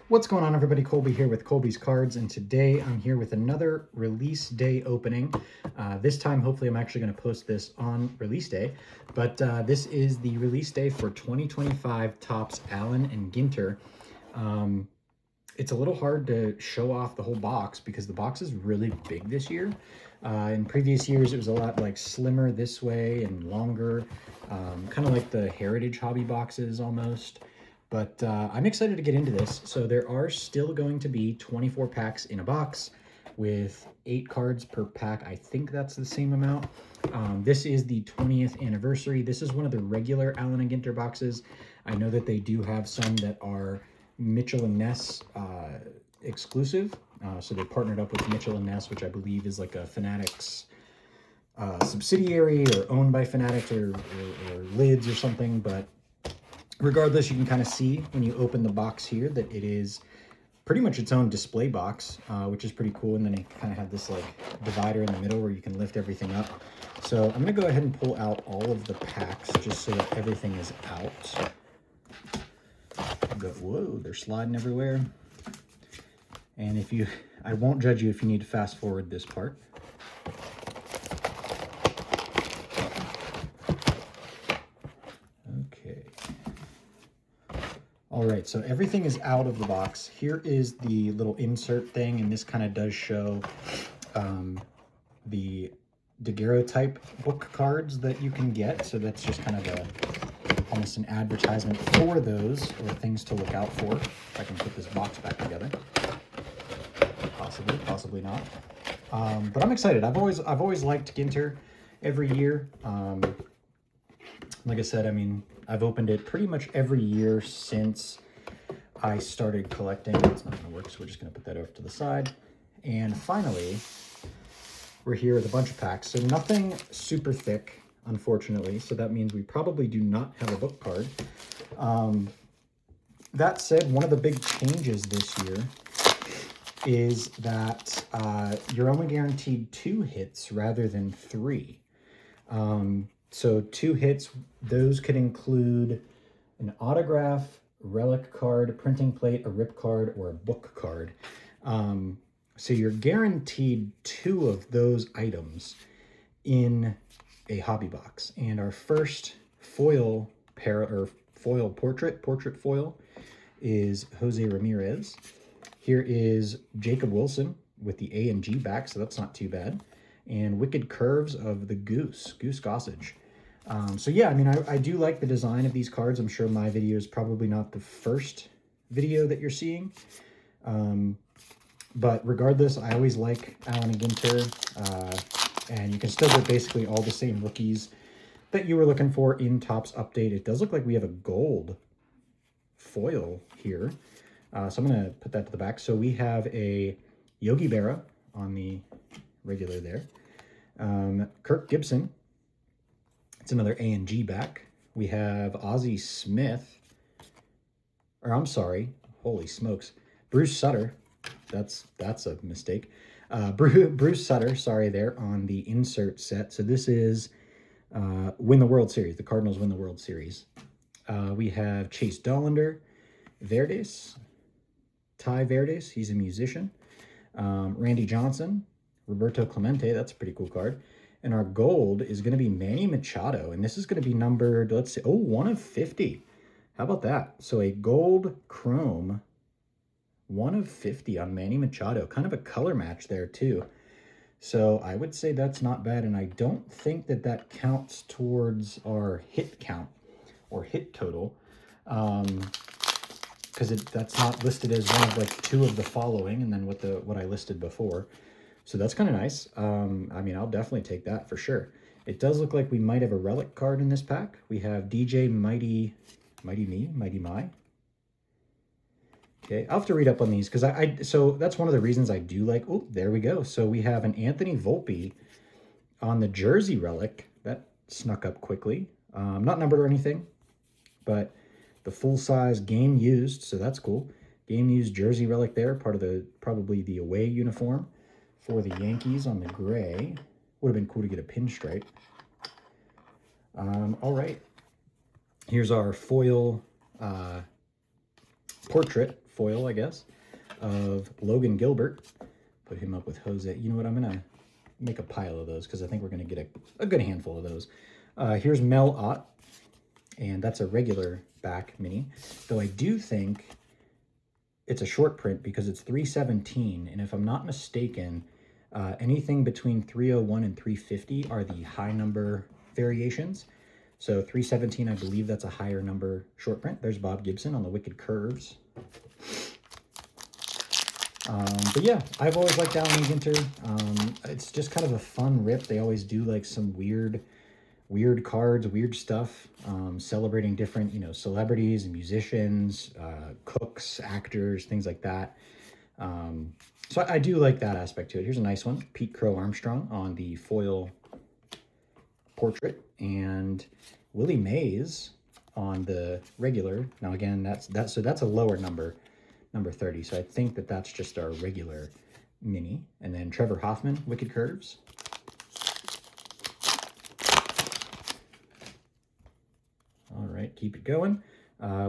What's going on, everybody? Colby here with Colby's Cards, and today I'm here with another release day opening. This time, hopefully, I'm actually going to post this on release day, but this is the release day for 2025 Topps Allen and Ginter. It's a little hard to show off the whole box because the box is really big this year. In previous years, it was a lot like slimmer this way and longer, kind of like the Heritage hobby boxes almost. But I'm excited to get into this. So there are still going to be 24 packs in a box with 8 cards per pack. I think that's the same amount. This is the 20th anniversary. This is one of the regular Allen and Ginter boxes. I know that they do have some that are Mitchell and Ness exclusive. So they partnered up with Mitchell and Ness, which I believe is like a Fanatics subsidiary or owned by Fanatics or Lids or something. But regardless, you can kind of see when you open the box here that it is pretty much its own display box, which is pretty cool. And then you kind of have this like divider in the middle where you can lift everything up. So I'm going to go ahead and pull out all of the packs just so that everything is out. Whoa, they're sliding everywhere. And if you, I won't judge you if you need to fast forward this part. Okay. All right, so everything is out of the box. Here is the little insert thing, and this kind of does show the daguerreotype book cards that you can get. So that's just kind of almost an advertisement for those, or things to look out for. If I can put this box back together. Possibly, possibly not. But I'm excited. I've always liked Ginter every year. Like I said, I mean, I've opened it pretty much every year since I started collecting. It's not going to work, so we're just going to put that over to the side. And finally, we're here with a bunch of packs. So nothing super thick, unfortunately. So that means we probably do not have a book card. That said, one of the big changes this year is that you're only guaranteed 2 hits rather than 3. So 2 hits, those could include an autograph, relic card, printing plate, a rip card, or a book card. So you're guaranteed 2 of those items in a hobby box. And our first foil portrait foil is Jose Ramirez. Here is Jacob Wilson with the A and G back, so that's not too bad. And Wicked Curves of the Goose Gossage. So yeah, I mean, I do like the design of these cards. I'm sure my video is probably not the first video that you're seeing. But regardless, I always like Allen and Ginter. And you can still get basically all the same rookies that you were looking for in Topps Update. It does look like we have a gold foil here. So I'm going to put that to the back. So we have a Yogi Berra on the regular there. Kirk Gibson. It's another A and G back. We have Ozzie Smith. Or I'm sorry. Holy smokes. Bruce Sutter. That's a mistake. Bruce Sutter, sorry, there on the insert set. So this is win the World Series. The Cardinals win the World Series. We have Chase Dollander. Verdes. Ty Verdes, he's a musician. Randy Johnson, Roberto Clemente, that's a pretty cool card. And our gold is going to be Manny Machado, and this is going to be numbered, let's see, 1 of 50. How about that? So a gold chrome, 1 of 50 on Manny Machado. Kind of a color match there, too. So I would say that's not bad, and I don't think that that counts towards our hit count or hit total. Because that's not listed as one of like 2 of the following, and then what I listed before. So that's kind of nice. I mean, I'll definitely take that for sure. It does look like we might have a relic card in this pack. We have DJ Mighty My. Okay, I'll have to read up on these because so that's one of the reasons I do like. Oh, there we go. So we have an Anthony Volpe on the jersey relic that snuck up quickly. Not numbered or anything, but the full-size game used, so that's cool. Game used jersey relic there, part of probably the away uniform for the Yankees on the gray. Would have been cool to get a pinstripe. All right. Here's our foil portrait foil, I guess, of Logan Gilbert. Put him up with Jose. You know what? I'm going to make a pile of those because I think we're going to get a good handful of those. Here's Mel Ott, and that's a regular back mini. Though I do think it's a short print because it's 317, and if I'm not mistaken, anything between 301 and 350 are the high number variations. So 317, I believe that's a higher number short print. There's Bob Gibson on the Wicked Curves. But yeah, I've always liked Allen Ginter. It's just kind of a fun rip. They always do like some weird cards, weird stuff, celebrating different, you know, celebrities and musicians, cooks, actors, things like that. So I do like that aspect to it. Here's a nice one, Pete Crow Armstrong on the foil portrait, and Willie Mays on the regular. Now again, that's a lower number 30. So I think that's just our regular mini. And then Trevor Hoffman, Wicked Curves. All right, keep it going.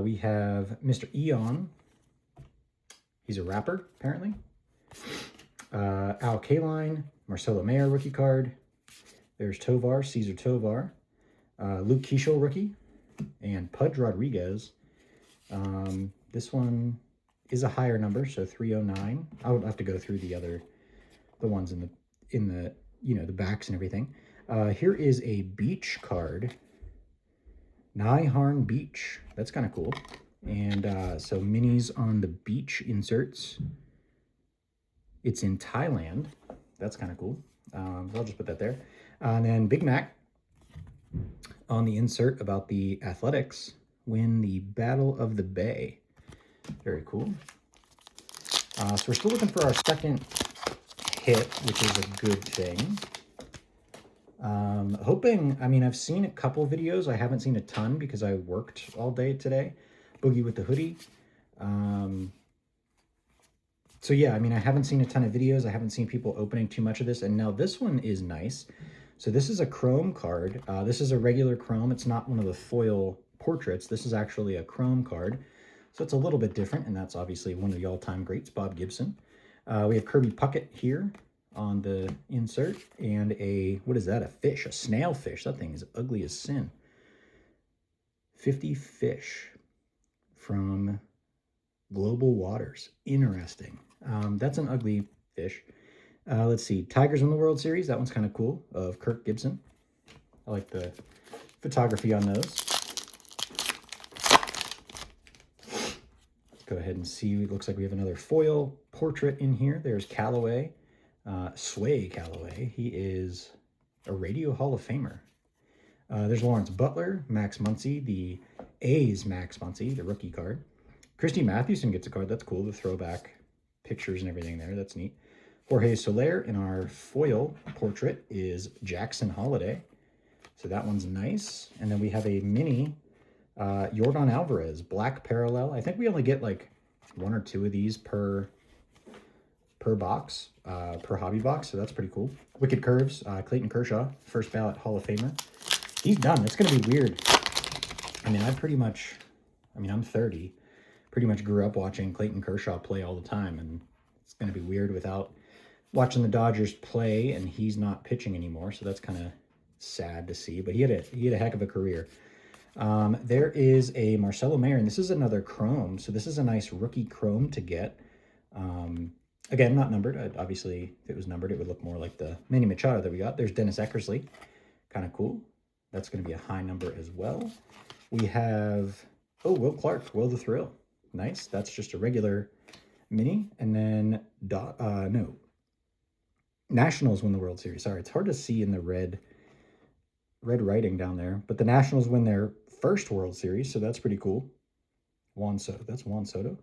We have Mr. Eon. He's a rapper, apparently. Al Kaline, Marcelo Mayer rookie card. There's Tovar, Cesar Tovar. Luke Keeschel rookie. And Pudge Rodriguez. This one is a higher number, so 309. I would have to go through the ones in the you know, the backs and everything. Here is a beach card. Naiharn Beach. That's kind of cool. And so minis on the beach inserts. It's in Thailand. That's kind of cool. I'll just put that there. And then Big Mac on the insert about the Athletics win the Battle of the Bay. Very cool. So we're still looking for our second hit, which is a good thing. Hoping, I mean, I've seen a couple videos. I haven't seen a ton because I worked all day today. Boogie with the Hoodie. So yeah, I mean, I haven't seen a ton of videos. I haven't seen people opening too much of this. And now this one is nice. So this is a chrome card. This is a regular chrome. It's not one of the foil portraits. This is actually a chrome card. So it's a little bit different, and that's obviously one of the all-time greats, Bob Gibson. We have Kirby Puckett here on the insert, and a, what is that, a fish, a snail fish. That thing is ugly as sin. 50 fish from Global Waters. Interesting. That's an ugly fish. Let's see, Tigers win the World Series. That one's kind of cool, of Kirk Gibson. I like the photography on those. Let's go ahead and see. It looks like we have another foil portrait in here. There's Callaway, Sway Callaway. He is a Radio Hall of Famer. There's Lawrence Butler, Max Muncy, the A's Max Muncy, the rookie card. Christy Mathewson gets a card. That's cool. The throwback pictures and everything there. That's neat. Jorge Soler in our foil portrait is Jackson Holiday. So that one's nice. And then we have a mini Yordan Alvarez, Black Parallel. I think we only get like one or two of these per box, per hobby box. So that's pretty cool. Wicked Curves, Clayton Kershaw, first ballot Hall of Famer. He's done. It's going to be weird. I mean, I'm 30. Pretty much grew up watching Clayton Kershaw play all the time. And it's going to be weird without watching the Dodgers play, and he's not pitching anymore, so that's kind of sad to see. But he had a heck of a career. There is a Marcelo Mayer, and this is another chrome, so this is a nice rookie chrome to get. Again, not numbered. Obviously, if it was numbered, it would look more like the Manny Machado that we got. There's Dennis Eckersley, kind of cool. That's going to be a high number as well. We have, Will Clark, Will the Thrill. Nice. That's just a regular mini. And then, Nationals win the World Series. Sorry, it's hard to see in the red writing down there. But the Nationals win their first World Series, so that's pretty cool. Juan Soto. That's Juan Soto.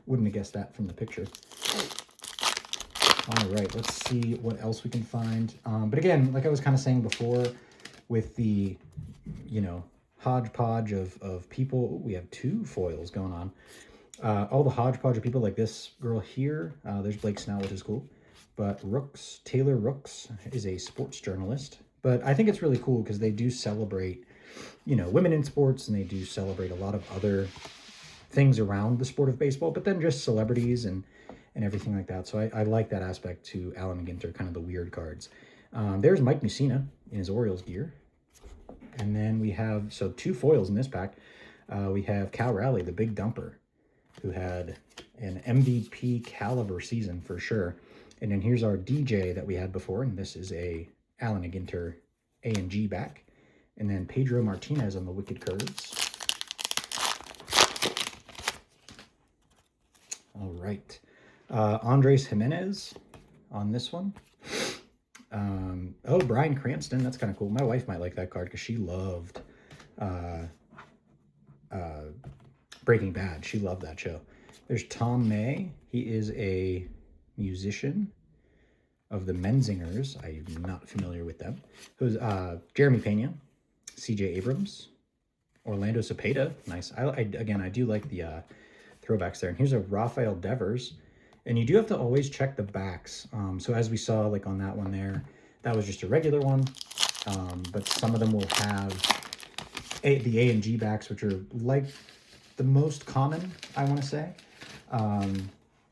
Wouldn't have guessed that from the picture. All right, let's see what else we can find. But again, like I was kind of saying before, with the, hodgepodge of people, we have two foils going on. All the hodgepodge of people like this girl here. There's Blake Snell, which is cool. But Taylor Rooks is a sports journalist. But I think it's really cool because they do celebrate, women in sports, and they do celebrate a lot of other things around the sport of baseball, but then just celebrities and everything like that. So I like that aspect to Allen Ginter, kind of the weird cards. There's Mike Mussina in his Orioles gear. And then we have, so 2 foils in this pack. We have Cal Raleigh, the big dumper, who had an MVP caliber season for sure. And then here's our DJ that we had before, and this is a Allen Ginter A&G back. And then Pedro Martinez on the Wicked Curves. All right. Andres Jimenez on this one. Oh, Bryan Cranston. That's kind of cool. My wife might like that card because she loved Breaking Bad. She loved that show. There's Tom May. He is a musician of the Menzingers. I'm not familiar with them. Who's Jeremy Pena, C.J. Abrams, Orlando Cepeda. Nice. Again, I do like the throwbacks there. And here's a Rafael Devers. And you do have to always check the backs. So as we saw, like on that one there, that was just a regular one. But some of them will have the A and G backs, which are like the most common, I want to say.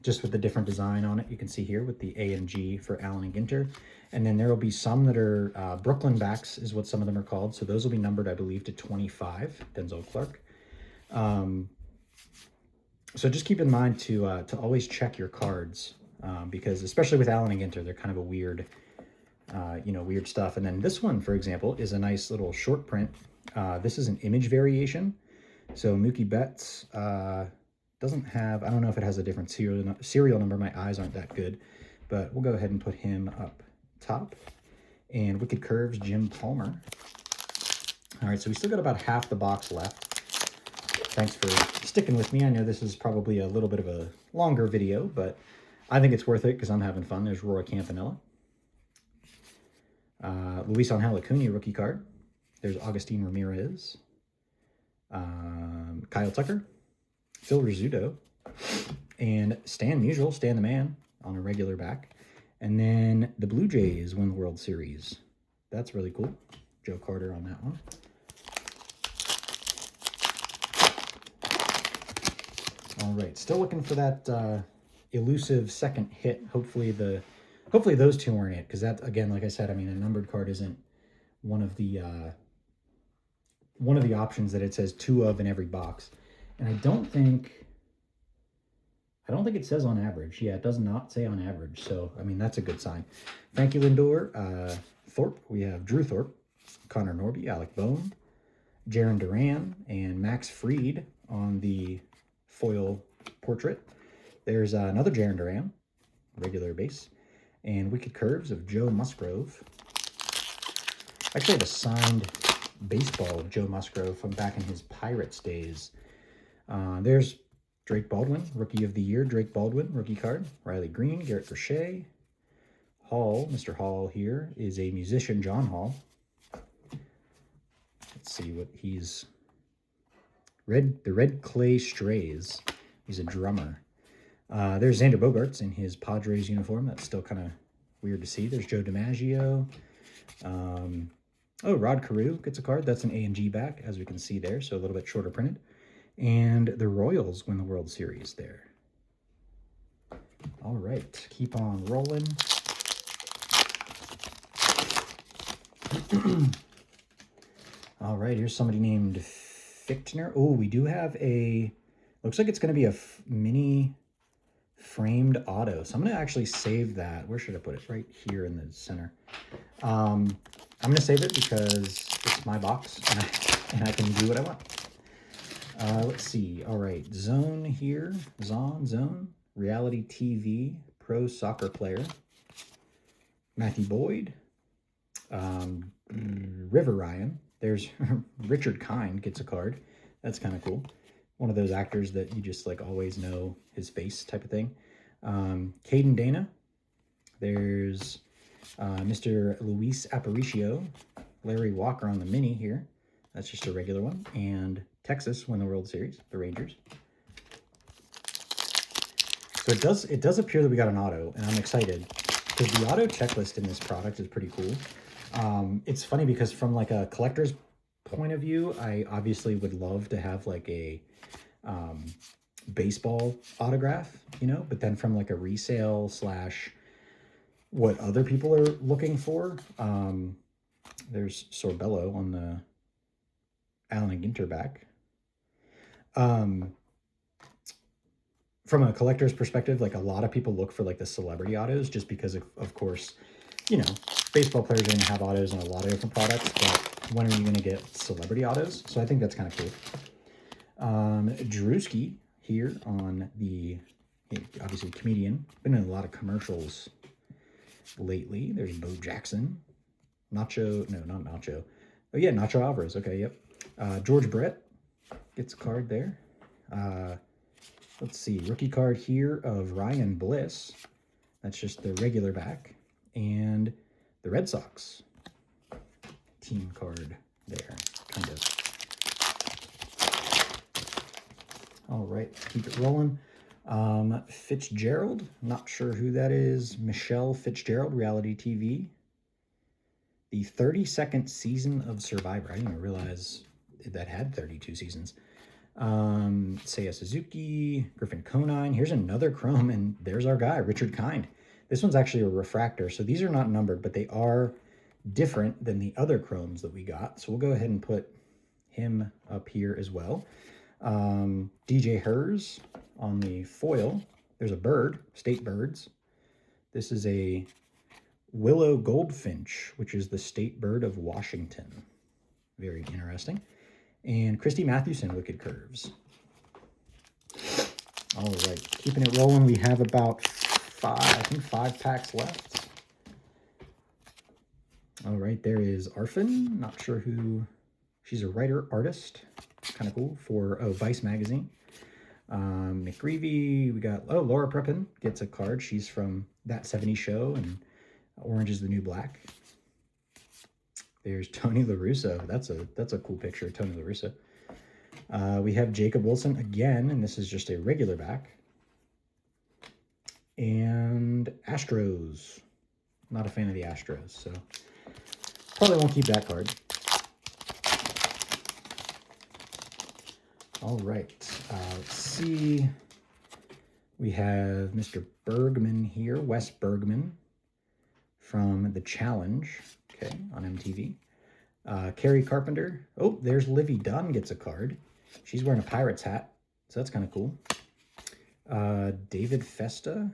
Just with the different design on it. You can see here with the A and G for Allen and Ginter. And then there will be some that are Brooklyn backs is what some of them are called. So those will be numbered, I believe, to 25, Denzel Clark. So just keep in mind to always check your cards because especially with Allen and Ginter, they're kind of a weird, weird stuff. And then this one, for example, is a nice little short print. This is an image variation. So Mookie Betts doesn't have, I don't know if it has a different serial number. My eyes aren't that good, but we'll go ahead and put him up top. And Wicked Curves, Jim Palmer. All right, so we still got about half the box left. Thanks for sticking with me. I know this is probably a little bit of a longer video, but I think it's worth it because I'm having fun. There's Roy Campanella. Luis Angel Acuna rookie card. There's Augustine Ramirez. Kyle Tucker. Phil Rizzuto. And Stan Musial, Stan the Man, on a regular back. And then the Blue Jays win the World Series. That's really cool. Joe Carter on that one. All right, still looking for that elusive second hit. Hopefully those two weren't it, because that, again, like I said, I mean, a numbered card isn't one of the options that it says 2 of in every box. And I don't think it says on average. Yeah, it does not say on average. So, I mean, that's a good sign. Frankie Lindor, Thorpe. We have Drew Thorpe, Connor Norby, Alec Bohm, Jarren Duran, and Max Fried on the foil portrait. There's another Jarren Duran, regular base, and Wicked Curves of Joe Musgrove. I actually have a signed baseball of Joe Musgrove from back in his Pirates days. There's Drake Baldwin, Rookie of the Year, Drake Baldwin, rookie card. Riley Green, Garrett Crochet. Hall, Mr. Hall here is a musician, John Hall. Let's see what he's... The Red Clay Strays. He's a drummer. There's Xander Bogaerts in his Padres uniform. That's still kind of weird to see. There's Joe DiMaggio. Rod Carew gets a card. That's an A&G back, as we can see there, so a little bit shorter printed. And the Royals win the World Series there. All right, keep on rolling. All right, here's somebody named Fichtner. Oh, we do have a, looks like it's going to be a mini framed auto. So I'm going to actually save that. Where should I put it? Right here in the center. I'm going to save it because it's my box and I can do what I want. Let's see. All right. Zone here. Zone. Reality TV. Pro soccer player. Matthew Boyd. River Ryan. There's Richard Kind gets a card. That's kind of cool. One of those actors that you just like always know his face type of thing. Caden Dana. There's Mr. Luis Aparicio. Larry Walker on the mini here. That's just a regular one. And Texas win the World Series, the Rangers. So it does appear that we got an auto, and I'm excited because the auto checklist in this product is pretty cool. It's funny because from like a collector's point of view, I obviously would love to have like a baseball autograph, you know, but then from like a resale slash what other people are looking for. There's Sorbello on the Allen and Ginter back. From a collector's perspective, like a lot of people look for like the celebrity autos just because of course, you know, baseball players are going to have autos on a lot of different products, but when are you going to get celebrity autos? So I think that's kind of cool. Drewski here on the, obviously comedian, been in a lot of commercials lately. There's Bo Jackson, Nacho, no, not Nacho. Oh yeah, Nacho Alvarez, okay, yep. George Brett gets a card there. Let's see, rookie card here of Ryan Bliss. That's just the regular back. And the Red Sox team card there, kind of. All right, keep it rolling. Fitzgerald, not sure who that is. Michelle Fitzgerald, reality TV. The 32nd season of Survivor. I didn't even realize that had 32 seasons. Seiya Suzuki, Griffin Conine. Here's another chrome, and there's our guy, Richard Kind. This one's actually a refractor, so these are not numbered, but they are different than the other chromes that we got. So we'll go ahead and put him up here as well. DJ Hers on the foil. There's a bird, state birds. This is a willow goldfinch, which is the state bird of Washington. Very interesting. And Christy Mathewson, Wicked Curves. All right, keeping it rolling. We have about five packs left. All right, there is Arfin. Not sure who. She's a writer, artist. Kind of cool for Vice magazine. McGreevy. We got Laura Prepin gets a card. She's from That 70s Show and Orange is the New Black. There's Tony La Russa. That's a cool picture of Tony La Russa. We have Jacob Wilson again, and this is just a regular back. And Astros. Not a fan of the Astros, so probably won't keep that card. All right, let's see. We have Mr. Bergman here, Wes Bergman from The Challenge, okay, on MTV. Carrie Carpenter. Oh, there's Livy Dunn gets a card. She's wearing a Pirates hat, so that's kind of cool. David Festa.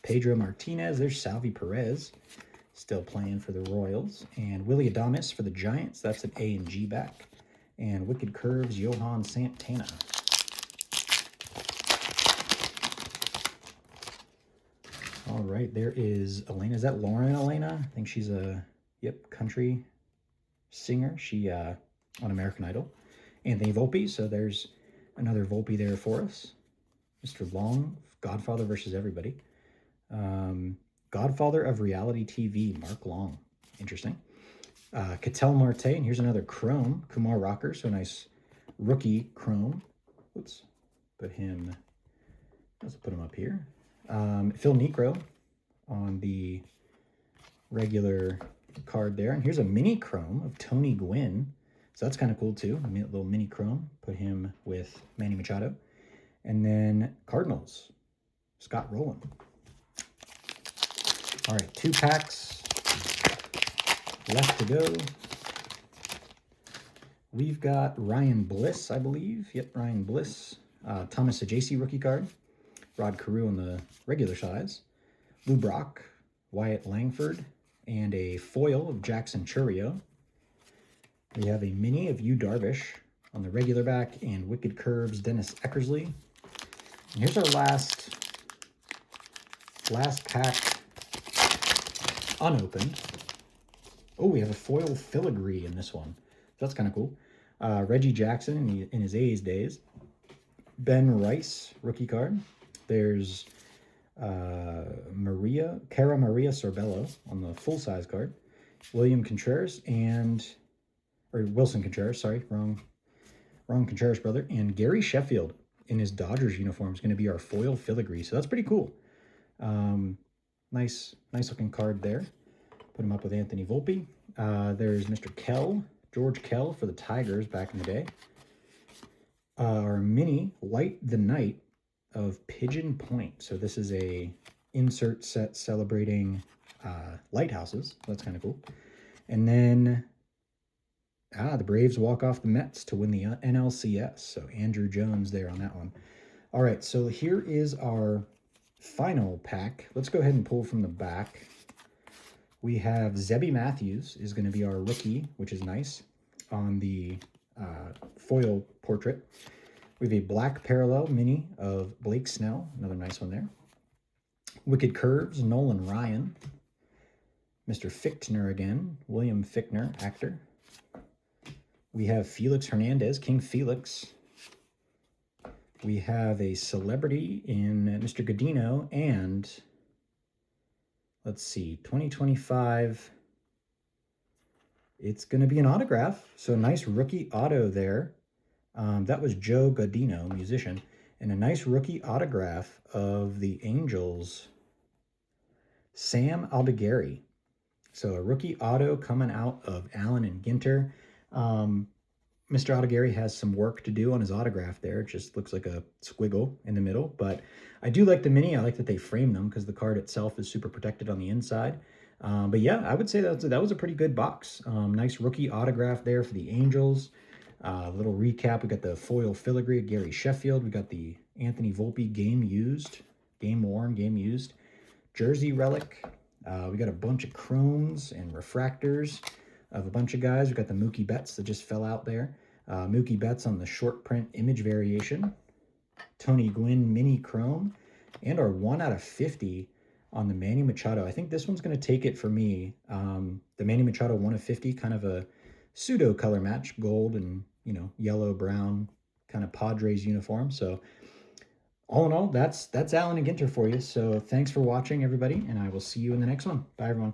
Pedro Martinez. There's Salvi Perez, still playing for the Royals. And Willie Adames for the Giants. That's an A and G back. And Wicked Curves, Johan Santana. All right, there is Elena. Is that Lauren Elena? I think she's a, country singer. She on American Idol. Anthony Volpe, so there's another Volpe there for us. Mr. Long, Godfather versus Everybody. Godfather of Reality TV, Mark Long. Interesting. Cattell Marte, and here's another chrome. Kumar Rocker, so a nice rookie chrome. Oops, let's put him up here. Phil Necro on the regular card there. And here's a mini chrome of Tony Gwynn. So that's kind of cool too. A little mini chrome. Put him with Manny Machado. And then Cardinals, Scott Rowland. All right, 2 packs left to go. We've got Ryan Bliss, I believe. Yep, Ryan Bliss. Thomas Ajacey rookie card. Rod Carew on the regular size. Lou Brock, Wyatt Langford, and a foil of Jackson Churio. We have a mini of Yu Darvish on the regular back, and Wicked Curves, Dennis Eckersley. And here's our last pack unopened. Oh, we have a foil filigree in this one. That's kind of cool. Reggie Jackson in his A's days. Ben Rice, rookie card. There's Cara Maria Sorbello on the full-size card. William Contreras Wilson Contreras, sorry, wrong Contreras brother. And Gary Sheffield in his Dodgers uniform is going to be our foil filigree. So that's pretty cool. Nice looking card there. Put him up with Anthony Volpe. There's Mr. George Kell for the Tigers back in the day. our mini Light the Night of Pigeon Point. So this is a insert set celebrating lighthouses. That's kind of cool. And then the Braves walk off the Mets to win the NLCS. So Andrew Jones there on that one. All right, so here is our final pack. Let's go ahead and pull from the back. We have Zebby Matthews is going to be our rookie, which is nice, on the foil portrait. We have a black parallel mini of Blake Snell, another nice one there. Wicked Curves, Nolan Ryan. Mr. Fichtner again, William Fichtner, actor. We have Felix Hernandez, King Felix. We have a celebrity in Mr. Godino, and let's see, 2025. It's going to be an autograph, so a nice rookie auto there. That was Joe Godino, musician, and a nice rookie autograph of the Angels, Sam Aldegheri. So a rookie auto coming out of Allen and Ginter. Mr. Aldegheri has some work to do on his autograph there. It just looks like a squiggle in the middle, but I do like the mini. I like that they frame them because the card itself is super protected on the inside. But yeah, I would say that was a pretty good box. Nice rookie autograph there for the Angels. Little recap, we got the foil filigree of Gary Sheffield. We got the Anthony Volpe game worn, game used jersey relic. We got a bunch of chromes and refractors of a bunch of guys. We got the Mookie Betts that just fell out there. Mookie Betts on the short print image variation. Tony Gwynn mini chrome. And our 1 out of 50 on the Manny Machado. I think this one's going to take it for me. The Manny Machado 1 of 50, kind of a pseudo color match, gold and, you know, yellow, brown, kind of Padres uniform. So all in all, that's Allen and Ginter for you. So thanks for watching, everybody, and I will see you in the next one. Bye, everyone.